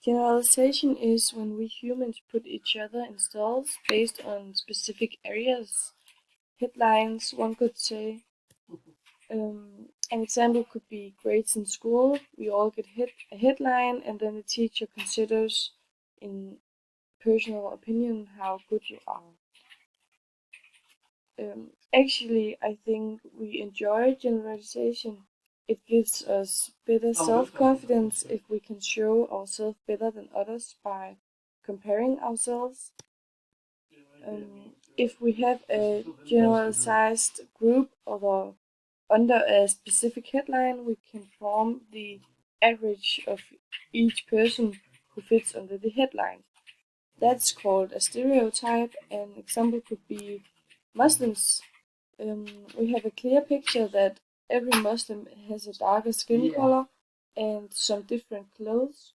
Generalization is when we humans put each other in stalls based on specific areas. Headlines, one could say. An example could be grades in school. We all get hit a headline, and then the teacher considers, in personal opinion, how good you are. Actually, I think we enjoy generalization. It gives us better self-confidence if we can show ourselves better than others by comparing ourselves. If we have a generalized group or under a specific headline, we can form the average of each person who fits under the headline. That's called a stereotype. An example could be Muslims. We have a clear picture that every Muslim has a darker skin color and some different clothes,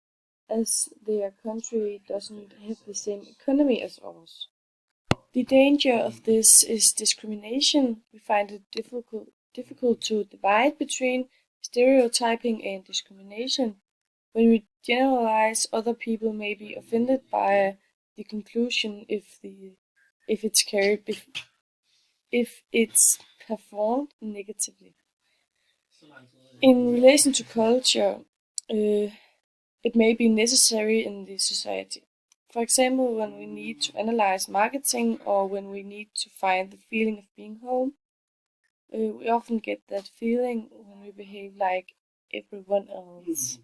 as their country doesn't have the same economy as ours. The danger of this is discrimination. We find it difficult to divide between stereotyping and discrimination. When we generalize, other people may be offended by the conclusion if it's carried if it's performed negatively. In relation to culture, it may be necessary in the society. For example, when we need to analyze marketing or when we need to find the feeling of being home, we often get that feeling when we behave like everyone else.